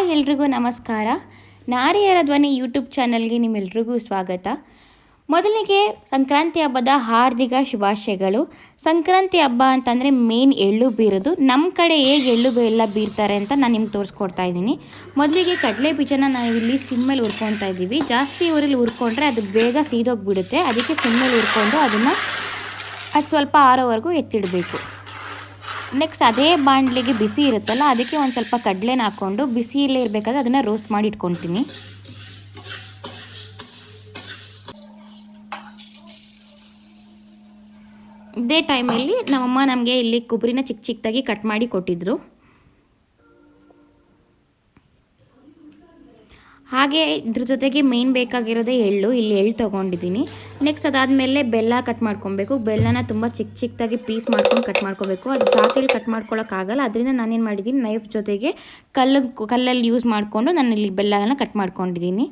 Hi ಎಲ್ರಿಗೂ ನಮಸ್ಕಾರ. ನಾರಿಯರ ಧ್ವನಿ ಯೂಟ್ಯೂಬ್ ಚಾನಲ್ಗೆ ನಿಮ್ಮೆಲ್ರಿಗೂ ಸ್ವಾಗತ. ಮೊದಲಿಗೆ ಸಂಕ್ರಾಂತಿ ಹಬ್ಬದ ಹಾರ್ದಿಕ ಶುಭಾಶಯಗಳು. ಸಂಕ್ರಾಂತಿ ಹಬ್ಬ ಅಂತಂದರೆ ಮೇನ್ ಎಳ್ಳು ಬೀರೋದು. ನಮ್ಮ ಕಡೆ ಹೇಗೆ ಎಳ್ಳು ಎಲ್ಲ ಬೀರ್ತಾರೆ ಅಂತ ನಾನು ನಿಮ್ಗೆ ತೋರಿಸ್ಕೊಡ್ತಾ ಇದ್ದೀನಿ. ಮೊದಲಿಗೆ ಕಡಲೆ ಬೀಜನ ನಾವಿಲ್ಲಿ ಸಿಮ್ಮಲ್ಲಿ ಹುರ್ಕೊತಾ ಇದ್ದೀವಿ. ಜಾಸ್ತಿ ಊರಲ್ಲಿ ಹುರ್ಕೊಂಡ್ರೆ ಅದು ಬೇಗ ಸೀದೋಗಿಬಿಡುತ್ತೆ. ಅದಕ್ಕೆ ಸಿಮ್ಮಲ್ಲಿ ಹುರ್ಕೊಂಡು ಅದು ಸ್ವಲ್ಪ ಆರೋವರೆಗೂ ಎತ್ತಿಡಬೇಕು. ನೆಕ್ಸ್ಟ್ ಅದೇ ಬಾಣಲಿಗೆ ಬಿಸಿ ಇರುತ್ತಲ್ಲ, ಅದಕ್ಕೆ ಒಂದು ಸ್ವಲ್ಪ ಕಡಲೆನ ಹಾಕ್ಕೊಂಡು ಬಿಸಿಯಲ್ಲೇ ಇರಬೇಕಾದ್ರೆ ಅದನ್ನು ರೋಸ್ಟ್ ಮಾಡಿ ಇಟ್ಕೊತೀನಿ. ಇದೇ ಟೈಮಲ್ಲಿ ನಮ್ಮಮ್ಮ ನಮಗೆ ಇಲ್ಲಿ ಕೊಬ್ಬರಿನ ಚಿಕ್ಕ ಚಿಕ್ಕದಾಗಿ ಕಟ್ ಮಾಡಿ ಕೊಟ್ಟಿದ್ರು. ಹಾಗೆ ಇದ್ರ ಜೊತೆಗೆ ಮೇನ್ ಬೇಕಾಗಿರೋದೇ ಎಳ್ಳು. ಇಲ್ಲಿ ಎಳ್ಳು ತೊಗೊಂಡಿದ್ದೀನಿ. ನೆಕ್ಸ್ಟ್ ಅದಾದಮೇಲೆ ಬೆಲ್ಲ ಕಟ್ ಮಾಡ್ಕೊಬೇಕು. ಬೆಲ್ಲನ ತುಂಬ ಚಿಕ್ಕ ಚಿಕ್ಕದಾಗಿ ಪೀಸ್ ಮಾಡ್ಕೊಂಡು ಕಟ್ ಮಾಡ್ಕೋಬೇಕು. ಅದು ಚಾಕಲ್ಲಿ ಕಟ್ ಮಾಡ್ಕೊಳ್ಳೋಕ್ಕಾಗಲ್ಲ. ಅದರಿಂದ ನಾನೇನು ಮಾಡಿದ್ದೀನಿ, ನೈಫ್ ಜೊತೆಗೆ ಕಲ್ಲಲ್ಲಿ ಯೂಸ್ ಮಾಡಿಕೊಂಡು ನಾನು ಇಲ್ಲಿ ಬೆಲ್ಲನ ಕಟ್ ಮಾಡ್ಕೊಂಡಿದ್ದೀನಿ.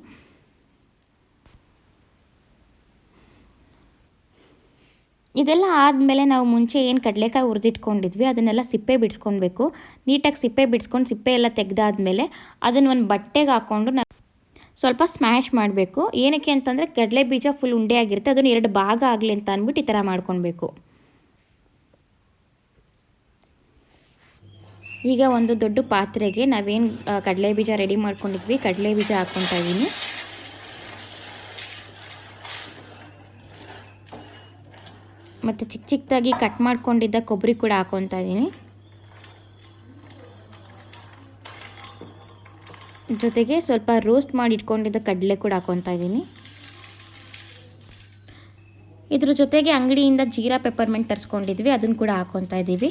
ಇದೆಲ್ಲ ಆದಮೇಲೆ ನಾವು ಮುಂಚೆ ಏನು ಕಡಲೆಕಾಯಿ ಹುರಿದಿಟ್ಕೊಂಡಿದ್ವಿ ಅದನ್ನೆಲ್ಲ ಸಿಪ್ಪೆ ಬಿಡಿಸ್ಕೊಳ್ಬೇಕು. ನೀಟಾಗಿ ಸಿಪ್ಪೆ ಬಿಡಿಸ್ಕೊಂಡು ಸಿಪ್ಪೆ ಎಲ್ಲ ತೆಗೆದಾದ್ಮೇಲೆ ಅದನ್ನು ಒಂದು ಬಟ್ಟೆಗೆ ಹಾಕ್ಕೊಂಡು ಸ್ವಲ್ಪ ಸ್ಮ್ಯಾಶ್ ಮಾಡಬೇಕು. ಏನಕ್ಕೆ ಅಂತಂದರೆ ಕಡಲೆ ಬೀಜ ಫುಲ್ ಉಂಡೆ ಆಗಿರುತ್ತೆ, ಅದನ್ನು 2 ಭಾಗ ಆಗಲಿ ಅಂತ ಅಂದ್ಬಿಟ್ಟು ಈ ಥರ ಮಾಡ್ಕೊಳ್ಬೇಕು. ಈಗ ಒಂದು ದೊಡ್ಡ ಪಾತ್ರೆಗೆ ನಾವೇನು ಕಡಲೆ ಬೀಜ ರೆಡಿ ಮಾಡ್ಕೊಂಡಿದ್ವಿ, ಕಡಲೆ ಬೀಜ ಹಾಕ್ಕೊತಾ ಇದ್ದೀನಿ. ಮತ್ತು ಚಿಕ್ಕ ಚಿಕ್ಕದಾಗಿ ಕಟ್ ಮಾಡ್ಕೊಂಡಿದ್ದ ಕೊಬ್ಬರಿ ಕೂಡ ಹಾಕ್ಕೊತಾ ಇದ್ದೀನಿ. ಜೊತೆಗೆ ಸ್ವಲ್ಪ ರೋಸ್ಟ್ ಮಾಡಿ ಇಟ್ಕೊಂಡಿದ್ದ ಕಡಲೆ ಕೂಡ ಹಾಕ್ಕೊತಾ ಇದ್ದೀನಿ. ಇದ್ರ ಜೊತೆಗೆ ಅಂಗಡಿಯಿಂದ ಜೀರಾ ಪೆಪ್ಪರ್ಮೆಂಟ್ ತರಿಸ್ಕೊಂಡಿದ್ವಿ, ಅದನ್ನು ಕೂಡ ಹಾಕ್ಕೊತಾ ಇದ್ದೀವಿ.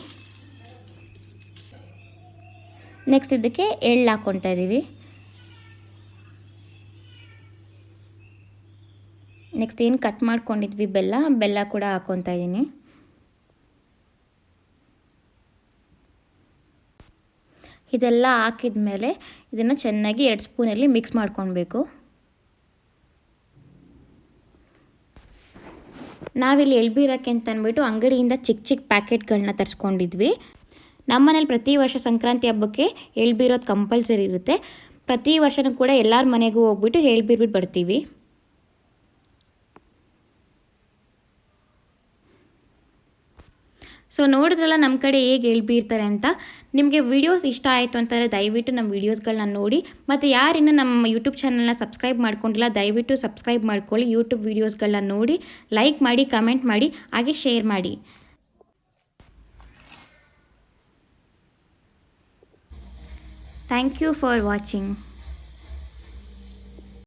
ನೆಕ್ಸ್ಟ್ ಇದಕ್ಕೆ ಎಳ್ಳು ಹಾಕ್ಕೊತಾ ಇದ್ದೀವಿ. ನೆಕ್ಸ್ಟ್ ಏನು ಕಟ್ ಮಾಡ್ಕೊಂಡಿದ್ವಿ ಬೆಲ್ಲ ಕೂಡ ಹಾಕ್ಕೊತಾ ಇದ್ದೀನಿ. ಇದೆಲ್ಲ ಹಾಕಿದ ಮೇಲೆ ಇದನ್ನು ಚೆನ್ನಾಗಿ 2 ಸ್ಪೂನಲ್ಲಿ ಮಿಕ್ಸ್ ಮಾಡ್ಕೊಳ್ಬೇಕು. ನಾವಿಲ್ಲಿ ಎಳ್ಬೀರಕ್ಕೆ ಅಂತ ಅಂದ್ಬಿಟ್ಟು ಅಂಗಡಿಯಿಂದ ಚಿಕ್ಕ ಚಿಕ್ಕ ಪ್ಯಾಕೆಟ್ಗಳನ್ನ ತರಿಸ್ಕೊಂಡಿದ್ವಿ. ನಮ್ಮನೇಲಿ ಪ್ರತಿ ವರ್ಷ ಸಂಕ್ರಾಂತಿ ಹಬ್ಬಕ್ಕೆ ಎಳ್ಬೀರೋದು ಕಂಪಲ್ಸರಿ ಇರುತ್ತೆ. ಪ್ರತಿ ವರ್ಷವೂ ಕೂಡ ಎಲ್ಲರ ಮನೆಗೂ ಹೋಗ್ಬಿಟ್ಟು ಎಳ್ಬೀರ್ಬಿಟ್ಟು ಬರ್ತೀವಿ. ಸೊ ನೋಡಿದ್ರಲ್ಲ ನಮ್ಮ ಕಡೆ ಹೇಗೆ ಎಳ್ಬೀರ್ತಾರೆ ಅಂತ. ನಿಮಗೆ ವೀಡಿಯೋಸ್ ಇಷ್ಟ ಆಯಿತು ಅಂತಂದರೆ ದಯವಿಟ್ಟು ನಮ್ಮ ವೀಡಿಯೋಸ್ಗಳನ್ನ ನೋಡಿ. ಮತ್ತು ಯಾರಿನ್ನೂ ನಮ್ಮ ಯೂಟ್ಯೂಬ್ ಚಾನಲ್ನ ಸಬ್ಸ್ಕ್ರೈಬ್ ಮಾಡ್ಕೊಂಡಿಲ್ಲ ದಯವಿಟ್ಟು ಸಬ್ಸ್ಕ್ರೈಬ್ ಮಾಡ್ಕೊಳ್ಳಿ. ಯೂಟ್ಯೂಬ್ ವೀಡಿಯೋಸ್ಗಳನ್ನ ನೋಡಿ, ಲೈಕ್ ಮಾಡಿ, ಕಮೆಂಟ್ ಮಾಡಿ, ಹಾಗೆ ಶೇರ್ ಮಾಡಿ. Thank you for watching.